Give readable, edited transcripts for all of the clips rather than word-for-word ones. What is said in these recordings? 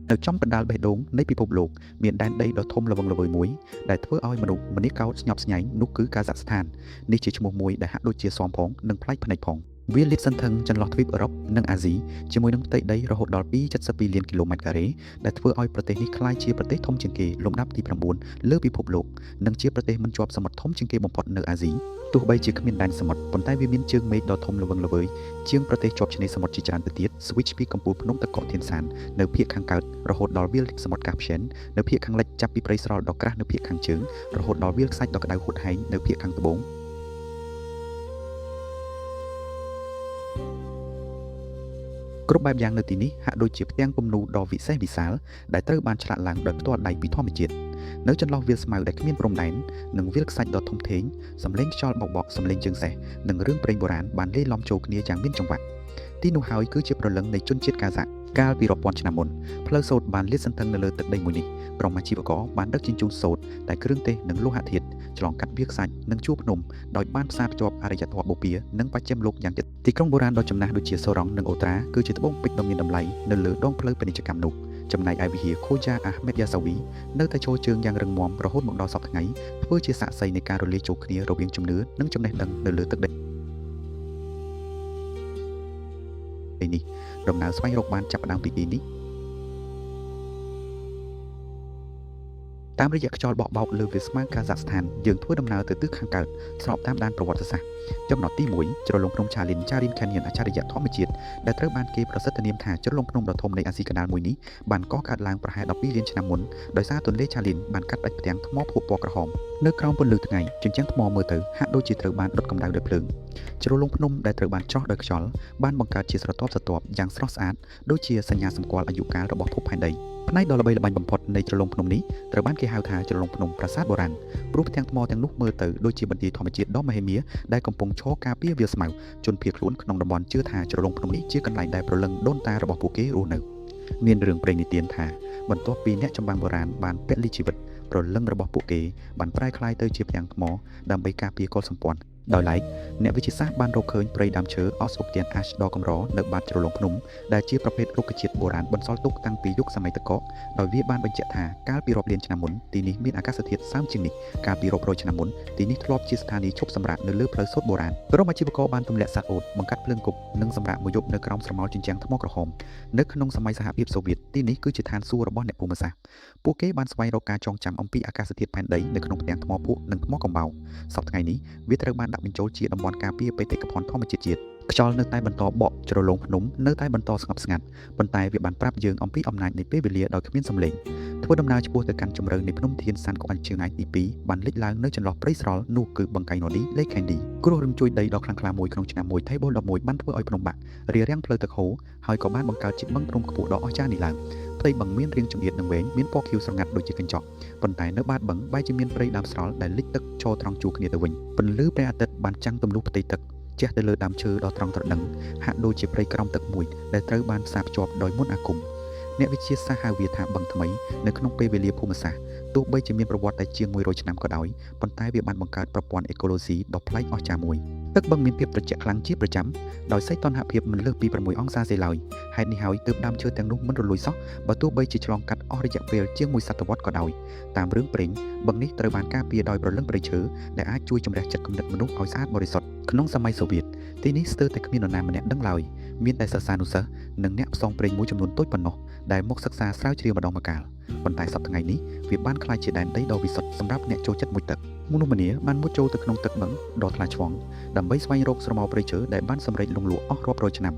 នៅចំកណ្ដាលបេះដូងនៃពិភពលោកមានដែនដីដ៏ធំល្វឹងល្វើយមួយដែលធ្វើឲ្យមនុស្សម្នាកោតស្ញប់ស្ញែងនោះគឺកាហ្សាក់ស្ថាននេះជាឈ្មោះមួយដែលហាក់ដូចជាសមផងនិងប្លែកភ្នែកផងវាលាតសន្ធឹងចន្លោះទ្វីបអឺរ៉ុបនិងអាស៊ីជាមួយនឹងផ្ទៃដីរហូតដល់272លានគីឡូម៉ែត្រការ៉េដែលធ្វើឲ្យប្រទេសនេះក្លាយជាប្រទេសធំជាងគេលំដាប់ទី9លើពិភពលោកនិងជាប្រទេសមិនជាប់សមុទ្រធំជាងគេបំផុតនៅអាស៊ីទោះបីជាគ្មានដែនសមុទ្រប៉ុន្តែវាមានជើងមេឃដ៏ធំល្វឹងល្វើយជាងប្រទេសជាប់ឆ្នេរសមុទ្រជាច្រើនទៅទៀត switch ពីកំពូលភ្នំទៅកោះធានសាននៅភាគខាងកើតរហូតដល់វាលសមុទ្រកាស្ពីយននៅភាគខាងលិចចាប់ពីព្រៃស្រល់ដ៏ក្រាស់នៅភាគខាងជើងរហូតដល់វាលខ្សាច់ដ៏ក្តៅហួតហែងនៅភាគខាងត្បូងគ្រប់បែបយ៉ាងនៅទីនេះហាក់ដូចជាផ្ទាំងគំនូរដ៏វិសេសវិសាលដែលត្រូវបានឆ្លាក់ឡើងដោយផ្ទាល់ដៃពីធម្មជាតិនៅចន្លោះវាលស្មៅដែលគ្មានព្រំដែននិងវាលខ្សាច់ដ៏ធំធេងសំឡេងខ្យល់បក់សំឡេងជើងសេះនិងរឿងព្រេងបុរាណបានលាយឡំចូលគ្នាយ៉ាងមានចង្វាក់ទីនោះហើយគឺជាព្រលឹងនៃជនជាតិកាហ្សាក់កាលពីរាប់ពាន់ឆ្នាំមុនផ្លូវសូត្របានលាតសន្ធឹងនៅលើទឹកដីមួយនេះក្រុមអាជីវករបានដឹកជញ្ជូនសូត្រតែគ្រឿងទេសនិងលោហៈធាតុឆ្លងកាត់វាលខ្សាច់និងជួរភ្នំដោយបានផ្សារភ្ជាប់អរិយធម៌បូព៌ានិងបច្ចិមលោកយ៉ាងជិតទីក្រុងបុរាណដ៏ចំណាស់ដូចជាសូរ៉ង់និងអូត្រាគឺជាត្បូងពេជ្រដ៏មានតម្លៃនៅលើដងផ្លូវពាណិជ្ជកម្មនោះចំណែកឯវិហារខូយ៉ាអាហ្មេតយ៉ាសាវីនៅតែចូលជើងយ៉ាងរឹងមាំរហូតមកដល់សប្តាហ៍ថ្ងៃធ្វើជាសាក្សីនៃការរលាយចូលគ្នារវាងជំនឿនិងចំណេះដឹងនៅលើទឹកដីនេះដំណើរស្វែងរកបានចាប់ផ្ដើមពីទីនេះតាមរយៈខ្យល់បក់បោកលើវាលស្មៅកាហ្សាក់ស្ថានយើងធ្វើដំណើរទៅទិសខាងកើតស្របតាមដានប្រវត្តិសាស្ត្រចំណុចទី1ជ្រលងភ្នំឆាលីន Canyon អច្ឆរិយធម្មជាតិដែលត្រូវបានគេប្រសិទ្ធនាមថាជ្រលងភ្នំដ៏ធំនៃអាស៊ីកណ្ដាលមួយនេះបានកកើតឡើងប្រហែល12លានឆ្នាំមុនដោយសារទន្លេឆាលីនបានកាត់ដាច់ផ្ទាំងថ្មភក់ពណ៌ក្រហមនៅក្រោមពន្លឺថ្ងៃជញ្ជាំងថ្មមើលទៅហាក់ដូចជាត្រូវបានដុតកម្ដៅដោយភ្លើងជ្រលងភ្នំដែលត្រូវបានច្រោះដោយខ្យល់បានបង្កើតជាស្រទាប់យ៉ាងស្រស់ស្អាតដូចជាសញ្ញាសម្គាល់អាយុកាលរបស់ភពផែនដីផ្នែកដ៏ល្បីល្បាញបំផុតនៃជ្រលងភ្នំនេះត្រូវបានគេហៅថាជ្រលងភ្នំប្រាសាទបុរាណព្រោះផ្ទាំងថ្មទាំងនោះមើលទៅដូចជាបន្ទាយធម្មជាតិដ៏មហិមាដែលកំពុងឈរការពារវាលស្មៅជនភៀសខ្លួនក្នុងតំបន់ជឿថាជ្រលងភ្នំនេះជាកន្លែងដែលព្រលឹងដូនតារបស់ពួកគេរស់នៅមានរឿងព្រេងនិទានថាបន្ទាប់ពីអ្នកចម្បាំងបុរាណបានពលីជីវិតព្រលឹងរបស់ពួកគេបានប្រែក្លាយទៅជាផ្ទាំងថ្មដើម្បីការពារកុលសម្ព័ន្ធដោយឡែកអ្នកវិទ្យាសាស្ត្របានរកឃើញព្រៃដើមឈើអសឧបទានអាឈដ៏កម្រនៅបាតជ្រលងភ្នំដែលជាប្រភេទរុក្ខជាតិបុរាណបន្សល់ទុកតាំងពីយុគសម័យទឹកកកដោយវាបានបញ្ជាក់ថាកាលពីរាប់លានឆ្នាំមុនទីនេះមានអាកាសធាតុសើមជាងនេះកាលពីរាប់រយឆ្នាំមុនទីនេះធ្លាប់ជាស្ថានីយ៍ឈប់សម្រាកនៅលើផ្លូវសូត្របុរាណក្រុមអាជីវករបានទម្លាក់សត្វអូតបង្កាត់ភ្លើងគប់និងសម្រាកមួយយប់នៅក្រោមស្រមោលជញ្ជាំងថ្មក្រហមនៅក្នុងសម័យសហភាពសូវៀតទីនេះគឺជាឋានសួគ៌របស់អ្នកភូមិសាស្ត្រពួកគេបានស្វែងរកការចងចាំអំពីអាកាសធាតុផែនដីនៅក្នុងផ្ទាំងថ្មភក់និងថ្មកំបោរសប្តាហ៍ថ្ងៃនេះវាត្រូវបានដាក់បញ្ចូលជាតំបន់ការពារបេតិកភណ្ឌធម្មជាតិខ្យល់នៅតែបន្តបក់ជ្រលងភ្នំនៅតែបន្តស្ងប់ស្ងាត់ប៉ុន្តែវាបានប្រាប់យើងអំពីអំណាចនៃពេលវេលាដោយគ្មានសម្លេងធ្វើដំណើរឆ្ពោះទៅកាន់ជម្រៅនៃភ្នំធានសានកុអាញ់ជើងឯកទី2បានលេចឡើងនៅចន្លោះព្រៃស្រល់នោះគឺបឹងកៃណូឌីលេខខេនឌីគ្រោះរំជួយដីដ៏ខ្លាំងក្លាមួយក្នុងឆ្នាំ1 Table 11បានធ្វើឲ្យភ្នំបាក់រារាំងផ្លូវទឹកហូរហើយក៏បានបង្កើតជាបឹងភ្នំខ្ពស់ដ៏អស្ចារ្យនេះឡើងផ្ទៃបឹងមានរាងចង្អៀតនិងវែងមានពណ៌ខៀវស្រងាត់ដូចជាកញ្ចក់ប៉ុន្តែនៅបាតបឹងបែរជាមានព្រៃដើមស្រល់ដែលលិចទឹកឈរត្រង់ជួរគ្នាទៅវិញពន្លឺព្រះអាទិត្យបានចាំងទម្លុះផ្ទៃទឹកជះទៅលើដើមឈើដ៏ត្រង់ត្រដឹងហាក់ដូចជាព្រៃក្រំទឹកមួយដែលត្រូវបានផ្សារភ្ជាប់ដោយមន្តអាគមអ្នកវិទ្យាសាស្ត្រហៅវាថាបឹងថ្មីនៅក្នុងពេលវេលាភូមិសាស្ត្រទោះបីជាមានប្រវត្តិតែជាង100ឆ្នាំក៏ដោយប៉ុន្តែវាបានបង្កើតប្រព័ន្ធអេកូឡូស៊ីដ៏ប្លែកអស្ចារ្យមួយទឹកបឹងមានភាពត្រជាក់ខ្លាំងជាប្រចាំដោយសីតុណ្ហភាពមិនលើសពី6អង្សាសេឡើយហេតុនេះហើយទើបដើមឈើទាំងនោះមិនរលួយសោះបើទោះបីជាឆ្លងកាត់អស់រយៈពេលជាង1សតវត្សរ៍ក៏ដោយតាមរឿងព្រេងបឹងនេះត្រូវបានការពារដោយព្រលឹងព្រៃឈើដែលអាចជួយជំរះចិត្តគំនិតមនុស្សឲ្យស្អាតបរិសុទ្ធក្នុងសម័យសូវៀតទីនេះស្ទើរតែគ្មាននរណាម្នាក់ដឹងឡើយមានតែសិស្សានុសិស្សនិងអ្នកផ្សងព្រេងមួយចំនួនតូចប៉ុណ្ណោះដែលមកសិក្សាស្រាវជ្រាវម្ដងម្កាលប៉ុន្តែសប្តាហ៍ថ្ងៃនេះវាបានក្លាយជាដែនដីដ៏វិសុទ្ធសម្រាប់អ្នកចូលចិត្តមុជទឹកមនុស្សម្នាបានមុជចូលទៅក្នុងទឹកបឹងដ៏ថ្លាឆ្វង់ដើម្បីស្វែងរកស្រមោលព្រៃឈើដែលបានសម្រេចលង់លក់អស់រាប់រយឆ្នាំ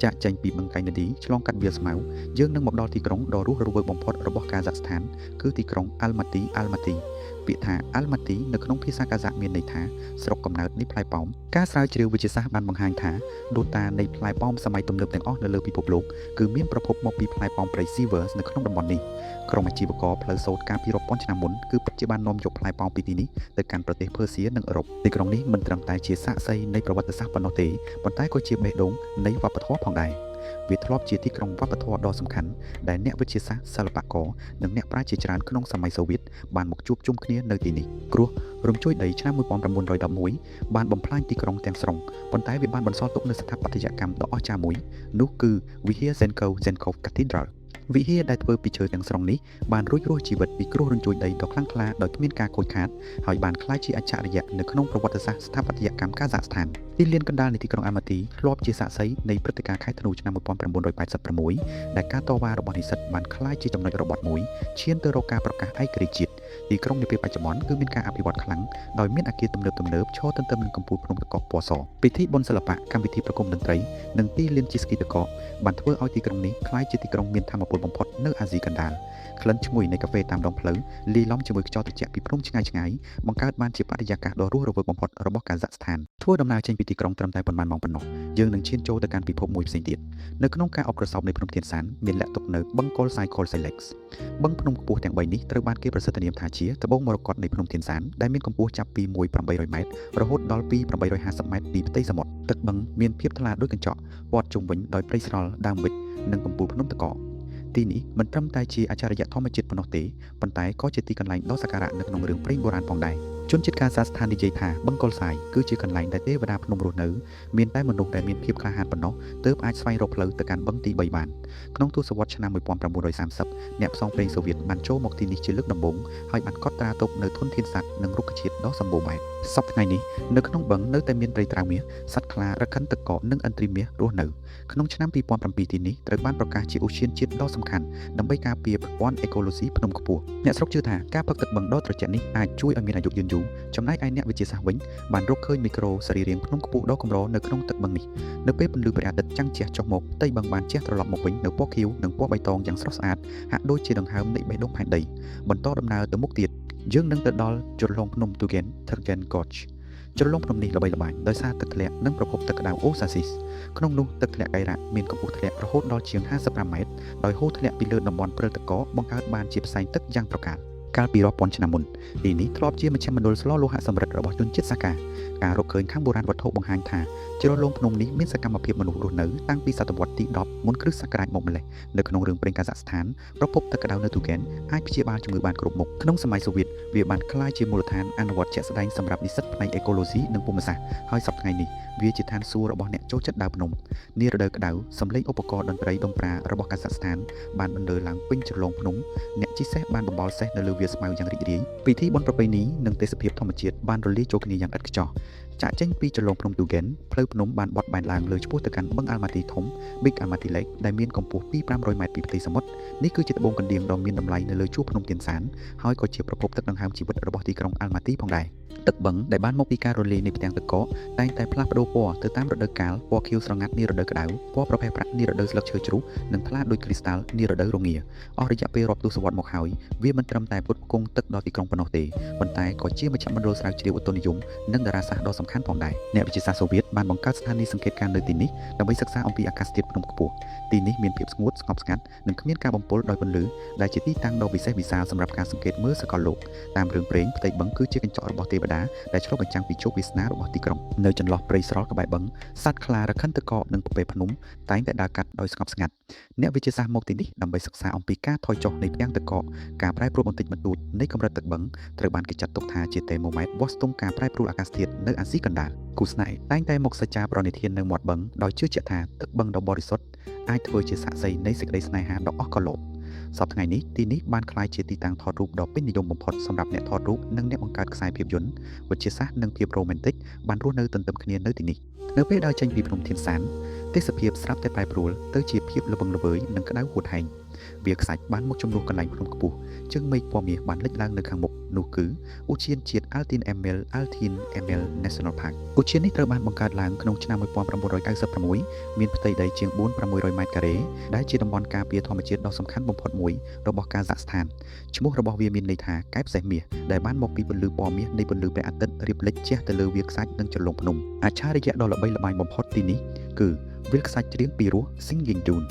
ចាក់ចេញពីបឹងកៃណាឌីឆ្លងកាត់វាលស្មៅយើងនឹងមកដល់ទីក្រុងដ៏រស់រវើកបំផុតរបស់កាហ្សាក់ស្ថានគឺទីក្រុងអាល់ម៉ាទីពាក្យថាអាល់ម៉ាទីនៅក្នុងភាសាកាហ្សាក់មានន័យថាស្រុកកំណើតនៃផ្លែប៉ោមការស្រាវជ្រាវវិទ្យាសាស្ត្របានបង្ហាញថាដូនតានៃផ្លែប៉ោមសម័យទំនើបទាំងអស់នៅលើពិភពលោកគឺមានប្រភពមកពីផ្លែប៉ោមព្រៃ Sivers នៅក្នុងតំបន់នេះក្រុមអាជីវករផ្លូវសូត្រកាលពីរាប់ពាន់ឆ្នាំមុនគឺពិតជាបាននាំយកផ្លែប៉ោមពីទីនេះទៅកាន់ប្រទេសភើសៀនិងអឺរ៉ុបទីក្រុងនេះមិនត្រឹមតែជាសាក្សីនៃប្រវត្តិសាស្ត្រប៉ុណ្ណោះទេប៉ុន្តែក៏ជាបេះដូងនៃវប្បធម៌ផងដែរវាធ្លាប់ជាទីក្រុងវប្បធម៌ដ៏សំខាន់ដែលអ្នកវិទ្យាសាស្ត្រសិល្បករនិងអ្នកប្រាជ្ញជាច្រើនក្នុងសម័យសូវៀតបានមកជួបជុំគ្នានៅទីនេះគ្រោះរំជួយដីឆ្នាំ1911បានបំផ្លាញទីក្រុងទាំងស្រុងប៉ុន្តែវាបានបន្សល់ទុកនូវស្ថាបត្យកម្មដ៏អស្ចារ្យមួយនោះគឺវិហារ Zenkov Cathedral វិហារដែលធ្វើពីឈើទាំងស្រុងនេះបានរួចរស់ជីវិតពីគ្រោះរញ្ជួយដីដ៏ខ្លាំងក្លាដោយគ្មានការខូចខាតហើយបានក្លាយជាអច្ឆរិយៈនៅក្នុងប្រវត្តិសាស្ត្រស្ថាបត្យកម្មកាហ្សាក់ស្ថានទីលានកណ្ដាលនៃទីក្រុងអាល់ម៉ាទីធ្លាប់ជាសាក្សីនៃព្រឹត្តិការណ៍ខែធ្នូឆ្នាំ1986ដែលការតវ៉ារបស់និស្សិតបានក្លាយជាចំណុចរបត់មួយឈានទៅរកការប្រកាសឯករាជ្យជាតិទីក្រុងនាពេលបច្ចុប្បន្នគឺមានការអភិវឌ្ឍខ្លាំងដោយមានអគារទំនើបឈរទន្ទឹមនឹងកំពូលភ្នំទឹកកកពណ៌សពិធីបុណ្យសិល្បៈកម្មវិធីប្រគំតន្ត្រីនិងទីលានជិះស្គីទឹកកកបានធ្វើឲ្យទីក្រុងនេះក្លាយជាទីក្រុងមានថាមពលបំផុតនៅអាស៊ីកណ្ដាលក្លិនឈ្ងុយនៃកាហ្វេតាមដងផ្លូវលាយឡំជាមួយខ្យល់ត្រជាក់ពីភ្នំឆ្ងាយៗបង្កើតបានជាបរិយាកាសដ៏រស់រវើកបំផុតរបស់កាហ្សាក់ស្ថានធ្វើដំណើរចេញពីទីក្រុងត្រឹមតែប៉ុន្មានម៉ោងប៉ុណ្ណោះយើងនឹងឈានចូលទៅកាន់ពិភពមួយផ្សេងទៀតនៅក្នុងការអបក្រសោបនៃភ្នំធានសានមានលាក់ទុកនៅបឹងកុល Cycle Silex បឹងភ្នំខ្ពស់ទាំង3នេះត្រូវបានគេប្រសិទ្ធនាមថាជាត្បូងមរកតនៃភ្នំធានសានដែលមានកម្ពស់ចាប់ពី1800ម៉ែត្ររហូតដល់ពី850ម៉ែត្រពីផ្ទៃសមុទ្រទឹកបឹងមានភាពថ្លាដូចកញ្ចក់ព័ទ្ធជុំវិញដោយព្រៃស្រល់ដើមវិចនិងកំពូលភ្នំទឹកកកទីនេះមិនត្រឹមតែជាអច្ឆរិយៈធម្មជាតិប៉ុណ្ណោះទេប៉ុន្តែក៏ជាទីកន្លែងដ៏សក្ការៈនៅក្នុងរឿងព្រេងបុរាណផងដែរជនជាតិកាហ្សាក់ស្ថាននិយាយថាបឹងកុលសាយគឺជាកន្លែងដែលទេវតាភ្នំរស់នៅមានតែមនុស្សដែលមានភាពក្លាហានប៉ុណ្ណោះទើបអាចស្វែងរកផ្លូវទៅកាន់បឹងទី3បានក្នុងទសវត្សរ៍ឆ្នាំ1930អ្នកផ្សងព្រេងសូវៀតបានចូលមកទីនេះជាលើកដំបូងហើយបានកត់ត្រាទុកនៅធនធានសត្វនិងរុក្ខជាតិដ៏សម្បូរបែបសប្តាហ៍ថ្ងៃនេះនៅក្នុងបឹងនៅតែមានព្រៃត្រាវមាសសត្វខ្លារខិនទឹកកកនិងឥន្ទ្រីមាសរស់នៅក្នុងឆ្នាំ2007ទីនេះត្រូវបានប្រកាសជាឧទ្យានជាតិដ៏សំខាន់ដើម្បីការពារប្រព័ន្ធអេកូឡូស៊ីភ្នំខ្ពស់អ្នកស្រុកជឿថាការផឹកទឹកបឹងដ៏ត្រជាក់នេះអាចជួយឲ្យមានអាយុយឺនយូរចំណែកឯអ្នកវិទ្យាសាស្ត្រវិញបានរកឃើញមីក្រូសរីរាង្គភ្នំខ្ពស់ដ៏កម្រនៅក្នុងទឹកបឹងនេះនៅពេលពន្លឺព្រះអាទិត្យចាំងជះចុះមកផ្ទៃបឹងបានជះត្រឡប់មកវិញនៅពណ៌ខៀវនិងពណ៌បៃតងយ៉ាងស្រស់ស្អាតហាក់ដូចជាដង្ហើមនៃបេះដូងផែនដីបន្តដំណើរទៅមុខទៀតយើងនឹងទៅដល់ជ្រលងភ្នំ Tugen Thergen Gorge ជ្រលងភ្នំនេះល្បីល្បាញដោយសារទឹកធ្លាក់និងប្រភពទឹកក្តៅអូសាស៊ីសក្នុងនោះទឹកធ្លាក់កៃរ៉ាមានកម្ពស់ធ្លាក់រហូតដល់ជាង55ម៉ែត្រដោយហូរធ្លាក់ពីលើតំបន់ព្រិលទឹកកកបង្កើតបានជាផ្សែងទឹកយ៉ាងប្រកាសកាលពីរាប់ពាន់ឆ្នាំមុនទីនេះធ្លាប់ជាមជ្ឈមណ្ឌលស្លលោហៈសម្រិទ្ធរបស់ជនជាតិសាកាការរកឃើញខាងបុរាណវត្ថុបង្ហាញថាជ្រលងភ្នំនេះមានសកម្មភាពមនុស្សរស់នៅតាំងពីសតវត្សទី10មុនគ្រិស្តសករាជមកម្លេះនៅក្នុងរឿងព្រេងកាហ្សាក់ស្ថានប្រភពទឹកក្តៅនៅទូហ្គែនអាចព្យាបាលជំងឺបានគ្រប់មុខក្នុងសម័យសូវៀតវាបានក្លាយជាមូលដ្ឋានអនុវត្តជាក់ស្ដែងសម្រាប់និស្សិតផ្នែកអេកូឡូស៊ីនិងភូមិសាស្ត្រហើយសប្តាហ៍ថ្ងៃនេះវាជាឋានសួគ៌របស់អ្នកចូលចិត្តដើរភ្នំនារដូវក្តៅសម្លេងឧបករណ៍តន្ត្រីដុំប្រារបស់កាហ្សាក់ស្ថានបានបន្លឺឡើងពេញជ្រលងភ្នំអ្នកជិះសេះបានបំបល់សេះនៅលើវាលស្មៅយ៉ាងរីករាយពិធីបុណ្យប្រពៃណីនិងទេសភាពធម្មជាតិបានរលាយចូលគ្នាយ៉ាងឥតខ្ចោះចាក់ចេញពីជ្រលងភ្នំទូហ្គែនផ្លូវភ្នំបានបត់បែនឡើងលើឆ្ពោះទៅកាន់បឹងអាល់ម៉ាទីធំ Big Almaty Lake ដែលមានកម្ពស់ពី500ម៉ែត្រពីផ្ទៃសមុទ្រនេះគឺជាត្បូងកណ្ដៀងដ៏មានតម្លៃនៅលើជួរភ្នំទៀនសានហើយក៏ជាប្រភពទឹកដង្ហើមជីវិតរបស់ទីក្រុងអាល់ម៉ាទីផងដែរទឹកបឹងដែលបានមកពីការរលាយនៃផ្ទាំងទឹកកកតែងតែផ្លាស់ប្ដូរពណ៌ទៅតាមរដូវកាលពណ៌ខៀវស្រងាត់នារដូវក្តៅពណ៌ប្រផេះប្រាក់នារដូវស្លឹកឈើជ្រុះនិងថ្លាដូចគ្រីស្តាល់នារដូវរងាអស់រយៈពេលរាប់ទសវត្សរ៍មកហើយវាមិនត្រឹមតែផ្គត់ផ្គង់ទឹកដល់ទីក្រុងប៉ុណ្ណោះទេប៉ុន្តែក៏ជាមជ្ឈមណ្ឌលស្រាវជ្រាវឧតុនិយមនិងតារាសាស្ត្រដ៏សំខាន់ផងដែរអ្នកវិទ្យាសាស្ត្រសូវៀតបានបង្កើតស្ថានីយសង្កេតការណ៍នៅទីនេះដើម្បីសិក្សាអំពីអាកាសធាតុភ្នំខ្ពស់ទីនេះមានភាពស្ងួតស្ងប់ស្ងាត់និងគ្មានការបំពុលដោយពន្លឺដែលជាទីតាំងដ៏វិសេសវិសាលសម្រាប់ការសង្កេតមើលសកលលោកតាមរឿងព្រេងផ្ទៃបឹងគឺជាកញ្ចក់របស់ទេវតាដែលឆ្លុះបញ្ចាំងពីជោគវាសនារបស់ទីក្រុងនៅចន្លោះព្រៃស្រល់ក្បែរបឹងសត្វខ្លារខិនទឹកកកនិងពពែភ្នំតែងតែដើរកាត់ដោយស្ងប់ស្ងាត់អ្នកវិទ្យាសាស្ត្រមកទីនេះដើម្បីសិក្សាអំពីការថយចុះនៃផ្ទាំងទឹកកកការប្រែប្រួលបន្តិចបន្តួចនៃកម្រិតទឹកបឹងត្រូវបានគេចាត់ទុកថាជាតេម៉ូម៉ែត្រវាស់ស្ទង់ការប្រែប្រួលអាកាសធាតុនៅអាស៊ីកណ្ដាលគូស្នេហ៍តែងតែមកសច្ចាប្រណិធាននៅមាត់បឹងដោយជឿជាក់ថាទឹកបឹងដ៏បរិសុទ្ធអាចធ្វើជាសាក្សីនៃសេចក្តីស្នេហាដ៏អស់កលបសប្តាហ៍ថ្ងៃនេះទីនេះបានក្លាយជាទីតាំងថតរូបដ៏ពេញនិយមបំផុតសម្រាប់អ្នកថតរូបនិងអ្នកបង្កើតខ្សែភាពយន្តវិទ្យាសាស្ត្រនិងភាពរ៉ូមែនទិកបានរស់នៅទន្ទឹមគ្នានៅទីនេះនៅពេលដើរចេញពីភ្នំធានសានទេសភាពស្រាប់តែប្រែប្រួលទៅជាភាពល្វឹងល្វើយនិងក្តៅហួតហែងវាខ្សាច់បានមកជំនួសកន្លែងភ្នំខ្ពស់ជើងមេឃពណ៌មាសបានលេចឡើងនៅខាងមុខនោះគឺឧទ្យានជាតិ Altyn Emel National Park ឧទ្យាននេះត្រូវបានបង្កើតឡើងក្នុងឆ្នាំ1996មានផ្ទៃដីជាង4,600ម៉ែត្រការ៉េដែលជាតំបន់ការពារធម្មជាតិដ៏សំខាន់បំផុតមួយរបស់កាហ្សាក់ស្ថានឈ្មោះរបស់វាមានន័យថាកែបសេះមាសដែលបានមកពីពន្លឺពណ៌មាសនៃពន្លឺព្រះអាទិត្យរៀបលេចជះទៅលើវាលខ្សាច់និងជ្រលងភ្នំអច្ឆរិយៈដ៏ល្បីល្បាញបំផុតទីនេះគឺវាលខ្សាច់ច្រៀងពីរោះ Singing Dune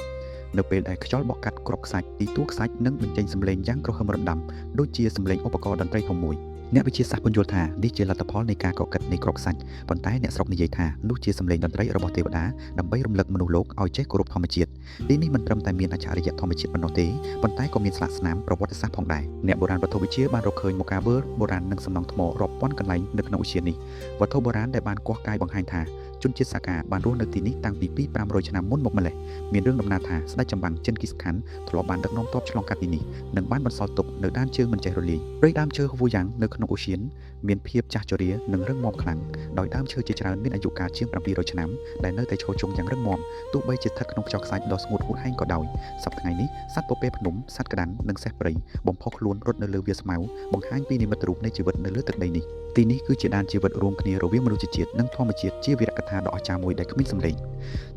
នៅពេលដែលខ្យល់បក់កាត់គ្រាប់ខ្សាច់ទីទួលខ្សាច់នឹងបញ្ចេញសំឡេងយ៉ាងក្រហមរណ្ដំដូចជាសំឡេងឧបករណ៍តន្ត្រីធំមួយ អ្នកវិទ្យាសាស្ត្រពន្យល់ថានេះជាលទ្ធផលនៃការកកិតនៃគ្រាប់សាច់ប៉ុន្តែអ្នកស្រុកនិយាយថានោះជាសម្លេងតន្ត្រីរបស់ទេវតាដើម្បីរំលឹកមនុស្សលោកឲ្យចេះគោរពធម្មជាតិទីនេះមិនត្រឹមតែមានអច្ឆរិយៈធម្មជាតិប៉ុណ្ណោះទេប៉ុន្តែក៏មានស្លាកស្នាមប្រវត្តិសាស្ត្រផងដែរអ្នកបុរាណវត្ថុវិទ្យាបានរកឃើញមកការវើបុរាណនិងសំណង់ថ្មរាប់ពាន់កន្លែងនៅក្នុងឧទ្យាននេះវត្ថុបុរាណដែលបានកោះកាយបង្ហាញថាជនជាតិសាកាបានរស់នៅទីនេះតាំងពី2-500ឆ្នាំមុនមកម្ល៉េះមានរឿងដំណាលថាស្ដេចចម្បាំងចិនគីសខានធ្លាប់បានដឹកនាំទ័ពឆ្លងកាត់ទីនេះនិងបានបន្សល់ទុកនៅដានជើងមិនចេះរលាយព្រៃដើមឈើហូវយ៉ាងនៅក្នុងឧទ្យានមានភាពចាស់ជរានិងរឹងមាំខ្លាំងដោយដើមឈើជាច្រើនមានអាយុកាលជាង700ឆ្នាំដែលនៅតែឈរជង់យ៉ាងរឹងមាំទោះបីជាស្ថិតក្នុងខ្យល់ខ្សាច់ដ៏ស្ងួតហួតហែងក៏ដោយសប្តាហ៍ថ្ងៃនេះសត្វពពែភ្នំសត្វក្តាន់និងសេះព្រៃបំផុសខ្លួនរត់នៅលើវាលស្មៅបង្ហាញពីនិមិត្តរូបនៃជីវិតនៅលើទឹកដីនេះទីនេះគឺជាដានជីវិតរួមគ្នារវាងមនុស្សជាតិនិងធម្មជាតិជាវីរកថាដ៏អស្ចារ្យមួយដែលគ្មានសម្លេង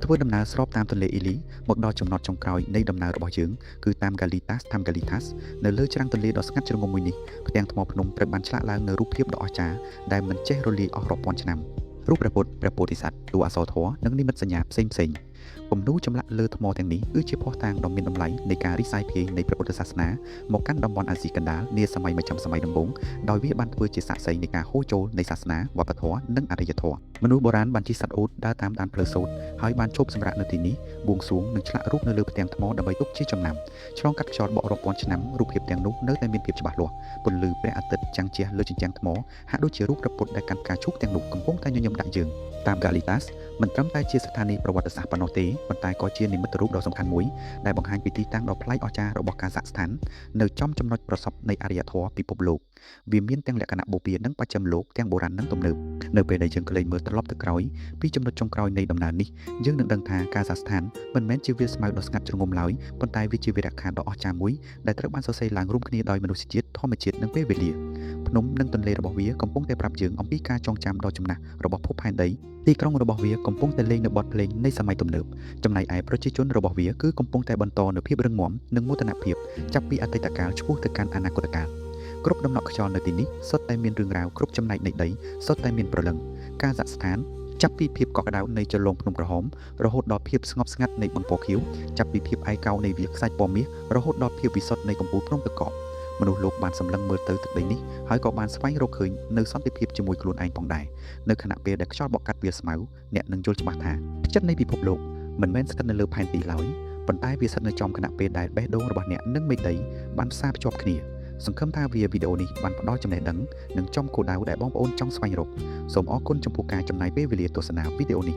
ធ្វើដំណើរស្របតាមទន្លេអ៊ីលីមកដល់ចំណុចចុងក្រោយនៃដំណើររបស់យើងគឺតាម Galitas នៅលើច្រាំងទន្លេដ៏ស្ងាត់ជ្រងំមួយនេះផ្ទាំងថ្មភ្នំត្រូវបានឆ្លាក់ឡើងនូវរូបភាពដ៏អស្ចារ្យដែលមិនចេះរលាយអស់រាប់ពាន់ឆ្នាំរូបព្រះពុទ្ធព្រះពោធិសត្វតួអក្សរធម៌និងនិមិត្តសញ្ញាផ្សេងៗគំនូរចម្លាក់លើថ្មទាំងនេះគឺជាភស្តុតាងដ៏មានតម្លៃនៃការរីកសាយភាយនៃព្រះពុទ្ធសាសនាមកកាន់តំបន់អាស៊ីកណ្ដាលនាសម័យមជ្ឈិមសម័យដំបូងដោយវាបានធ្វើជាសាក្សីនៃការហូរចូលនៃសាសនាវប្បធម៌និងអរិយធម៌មនុស្សបុរាណបានជិះសត្វអូតដើរតាមដានផ្លូវសូត្រហើយបានឈប់សម្រាកនៅទីនេះបួងសួងនិងឆ្លាក់រូបនៅលើផ្ទាំងថ្មដើម្បីទុកជាចំណាំឆ្លងកាត់ខ្យល់បក់រាប់ពាន់ឆ្នាំរូបភាពទាំងនោះនៅតែមានភាពច្បាស់លាស់ពន្លឺព្រះអាទិត្យចាំងជះលើជញ្ជាំងថ្មហាក់ដូចជារូបព្រះពុទ្ធដែលកាន់ផ្កាឈូកទាំងនោះកំពុងតែញញឹមដាក់យើងតាម Galitas មិនត្រឹមតែជាស្ថានីយ៍ប្រវត្តិសាស្ត្រប៉ុណ្ណោះទេប៉ុន្តែក៏ជានិមិត្តរូបដ៏សំខាន់មួយដែលបង្ហាញពីទីតាំងដ៏ប្លែកអស្ចារ្យរបស់កាហ្សាក់ស្ថាននៅចំចំណុចប្រសពនៃអរិយធម៌ពិភពលោកវាមានទាំងលក្ខណៈបូព៌ានិងបច្ចឹមលោកទាំងបុរាណនិងទំនើបនៅពេលដែលយើងក្លែងមើលត្រឡប់ទៅក្រោយពីចំណុចចុងក្រោយនៃដំណើរនេះយើងនឹងដឹងថាកាហ្សាក់ស្ថានមិនមែនជាវាលស្មៅដ៏ស្ងាត់ជ្រងំឡើយប៉ុន្តែវាជាវីរក្ខាដ៏អស្ចារ្យមួយដែលត្រូវបានសរសេរឡើងរួមគ្នាដោយមនុស្សជាតិធម្មជាតិនិងពេលវេលាភ្នំនិងទន្លេរបស់វាកំពុងតែប្រាប់យើងអំពីការចងចាំដ៏ចំណាស់របស់ភពផែនដីទីក្រុងរបស់វាកំពុងតែលេងនៅបទភ្លេងនៃសម័យទំនើបចំណែកឯប្រជាជនរបស់វាគឺកំពុងតែបន្តនូវភាពរឹងមាំនិងមោទនភាពចាប់ពីអតីតកាលឆ្ពោះទៅកាន់អនាគតកាលគ្រប់ដំណក់ខ្យល់នៅទីនេះសុទ្ធតែមានរឿងរ៉ាវគ្រប់ចំណែកនៃដីសុទ្ធតែមានព្រលឹងកាហ្សាក់ស្ថានចាប់ពីភាពកក់ក្ដៅនៃជលងភ្នំក្រហមរហូតដល់ភាពស្ងប់ស្ងាត់នៃបឹងពណ៌ខៀវចាប់ពីភាពឯកោនៃវាលខ្សាច់ពណ៌មាសរហូតដល់ភាពវិសុទ្ធនៃកំពូលភ្នំទឹកកកមនុស្សលោកបានសម្លឹងមើលទៅទឹកដីនេះហើយក៏បានស្វែងរកឃើញនៅសន្តិភាពជាមួយខ្លួនឯងផងដែរនៅខណៈពេលដែលខ្យល់បក់កាត់វាលស្មៅអ្នកនឹងយល់ច្បាស់ថាចិត្តនៃពិភពលោកមិនមែនស្ថិតនៅលើផែនទីឡើយប៉ុន្តែវាស្ថិតនៅចំខណៈពេលដែលបេះដូងរបស់អ្នកនិងមេដីបានផ្សារភ្ជាប់គ្នាសង្ឃឹមថាវីដេអូនេះបានផ្ដល់ចំណេះដឹងនិងចំគោលដៅដែលបងប្អូនចង់ស្វែងរកសូមអរគុណចំពោះការចំណាយពេលវេលាទស្សនាវីដេអូនេះ